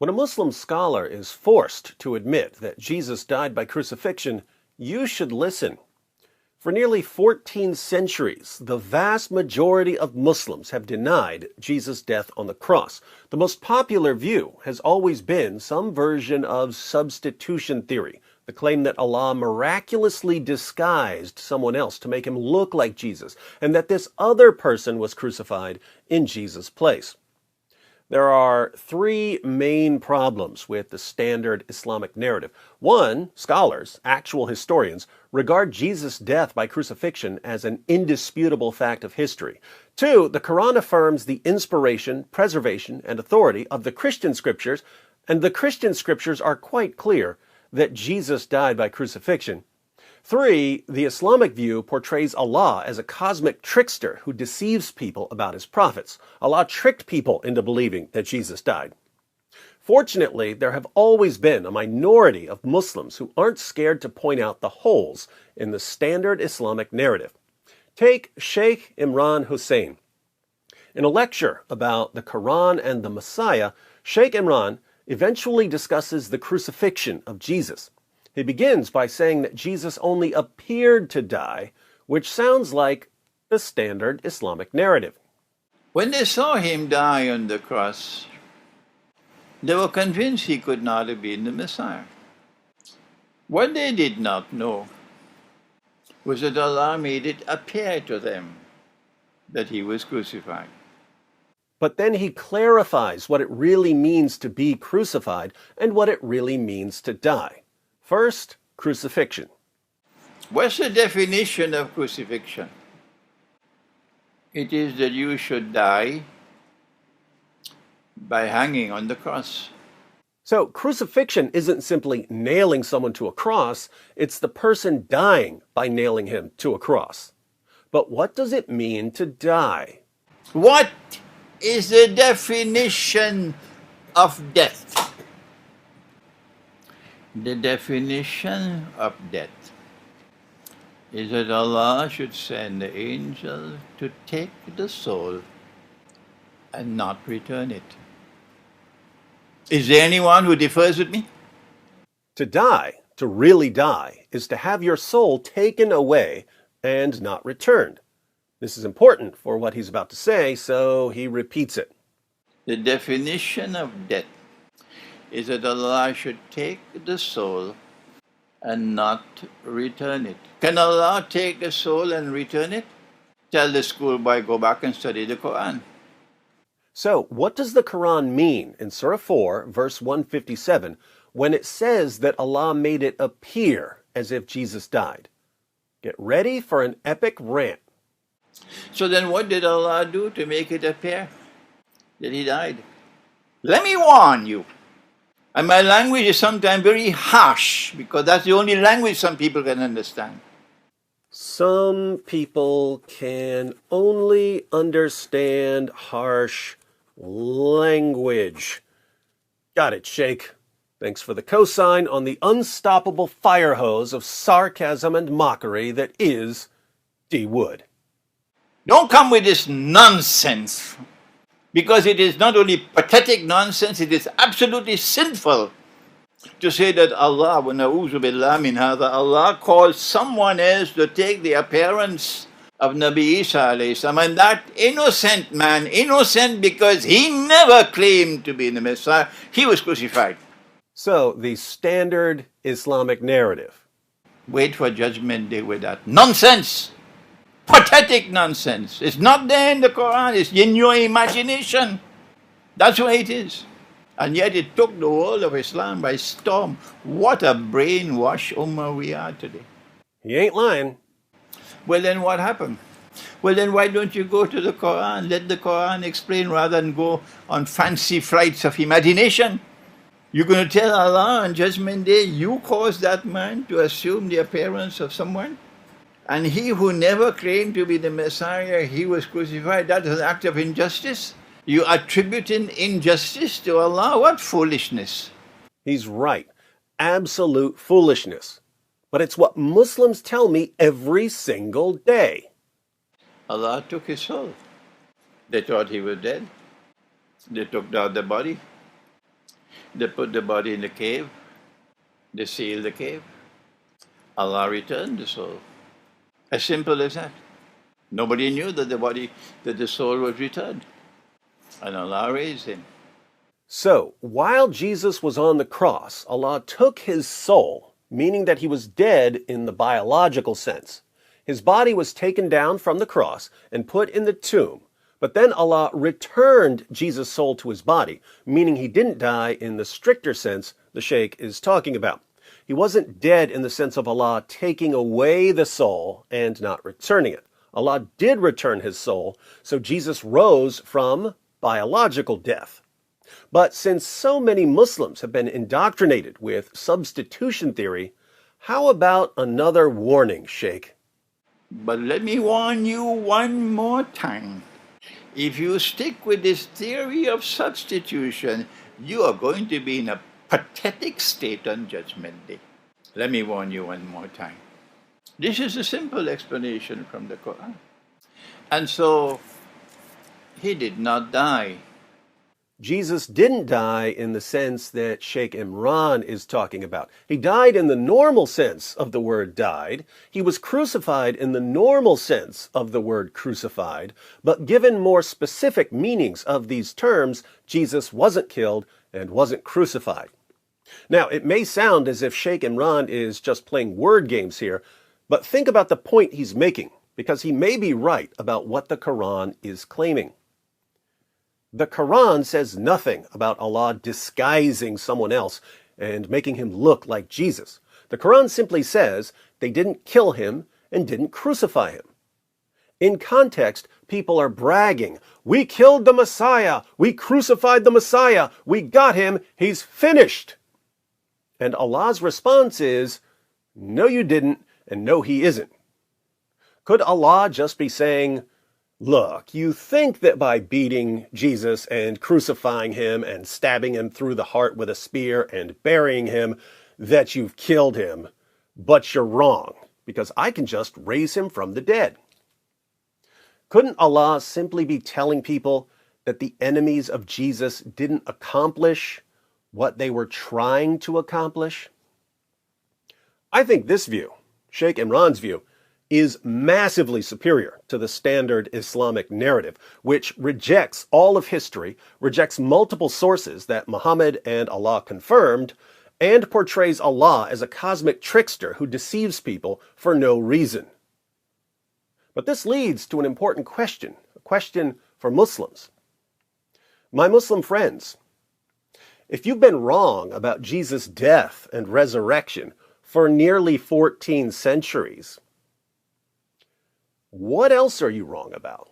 When a Muslim scholar is forced to admit that Jesus died by crucifixion, you should listen. For nearly 14 centuries, the vast majority of Muslims have denied Jesus' death on the cross. The most popular view has always been some version of substitution theory, the claim that Allah miraculously disguised someone else to make him look like Jesus, and that this other person was crucified in Jesus' place. There are three main problems with the standard Islamic narrative. One, scholars, actual historians, regard Jesus' death by crucifixion as an indisputable fact of history. Two, the Quran affirms the inspiration, preservation, and authority of the Christian scriptures, and the Christian scriptures are quite clear that Jesus died by crucifixion. Three, the Islamic view portrays Allah as a cosmic trickster who deceives people about his prophets. Allah tricked people into believing that Jesus died. Fortunately, there have always been a minority of Muslims who aren't scared to point out the holes in the standard Islamic narrative. Take Sheikh Imran Hussein. In a lecture about the Quran and the Messiah, Sheikh Imran eventually discusses the crucifixion of Jesus. He begins by saying that Jesus only appeared to die, which sounds like the standard Islamic narrative. When they saw him die on the cross, they were convinced he could not have been the Messiah. What they did not know was that Allah made it appear to them that he was crucified. But then he clarifies what it really means to be crucified and what it really means to die. First, crucifixion. What's the definition of crucifixion? It is that you should die by hanging on the cross. So crucifixion isn't simply nailing someone to a cross, it's the person dying by nailing him to a cross. But what does it mean to die? What is the definition of death? The definition of death is that Allah should send the angel to take the soul and not return it. Is there anyone who differs with me? To die, to really die, is to have your soul taken away and not returned. This is important for what he's about to say, so he repeats it. The definition of death is that Allah should take the soul and not return it. Can Allah take the soul and return it? Tell the schoolboy, go back and study the Quran. So, what does the Quran mean in Surah 4, verse 157, when it says that Allah made it appear as if Jesus died? Get ready for an epic rant. So then what did Allah do to make it appear that he died? Let me warn you. And my language is sometimes very harsh, because that's the only language some people can understand. Some people can only understand harsh language. Got it, Sheikh. Thanks for the cosign on the unstoppable fire hose of sarcasm and mockery that is D. Wood. Don't come with this nonsense, because it is not only pathetic nonsense, it is absolutely sinful to say that Allah, wa na'udhu billah min hadha, Allah called someone else to take the appearance of Nabi Isa alayhi salam, and that innocent man, innocent because he never claimed to be the Messiah, he was crucified. So, the standard Islamic narrative. Wait for Judgment Day with that nonsense. Pathetic nonsense. It's not there in the Quran, it's in your imagination. That's why it is. And yet it took the world of Islam by storm. What a brainwashed ummah we are today. He ain't lying. Well, then what happened? Well, then why don't you go to the Quran? Let the Quran explain rather than go on fancy flights of imagination. You're going to tell Allah on Judgment Day, you caused that man to assume the appearance of someone? And he who never claimed to be the Messiah, he was crucified. That is an act of injustice. You attributing injustice to Allah? What foolishness. He's right. Absolute foolishness. But it's what Muslims tell me every single day. Allah took his soul. They thought he was dead. They took out the body. They put the body in the cave. They sealed the cave. Allah returned the soul. As simple as that. Nobody knew that the soul was returned. And Allah raised him. So, while Jesus was on the cross, Allah took his soul, meaning that he was dead in the biological sense. His body was taken down from the cross and put in the tomb. But then Allah returned Jesus' soul to his body, meaning he didn't die in the stricter sense the Sheikh is talking about. He wasn't dead in the sense of Allah taking away the soul and not returning it. Allah did return his soul, so Jesus rose from biological death. But since so many Muslims have been indoctrinated with substitution theory, how about another warning, Sheikh? But let me warn you one more time. If you stick with this theory of substitution, you are going to be in a pathetic state on Judgment Day. Let me warn you one more time. This is a simple explanation from the Quran. And so, he did not die. Jesus didn't die in the sense that Sheikh Imran is talking about. He died in the normal sense of the word died. He was crucified in the normal sense of the word crucified. But given more specific meanings of these terms, Jesus wasn't killed and wasn't crucified. Now, it may sound as if Sheikh Imran is just playing word games here, but think about the point he's making, because he may be right about what the Quran is claiming. The Quran says nothing about Allah disguising someone else and making him look like Jesus. The Quran simply says they didn't kill him and didn't crucify him. In context, people are bragging, "We killed the Messiah, we crucified the Messiah, we got him, he's finished." And Allah's response is, "No, you didn't, and no, he isn't." Could Allah just be saying, "Look, you think that by beating Jesus and crucifying him and stabbing him through the heart with a spear and burying him, that you've killed him, but you're wrong, because I can just raise him from the dead"? Couldn't Allah simply be telling people that the enemies of Jesus didn't accomplish what they were trying to accomplish? I think this view, Sheikh Imran's view, is massively superior to the standard Islamic narrative, which rejects all of history, rejects multiple sources that Muhammad and Allah confirmed, and portrays Allah as a cosmic trickster who deceives people for no reason. But this leads to an important question, a question for Muslims. My Muslim friends, if you've been wrong about Jesus' death and resurrection for nearly 14 centuries, what else are you wrong about?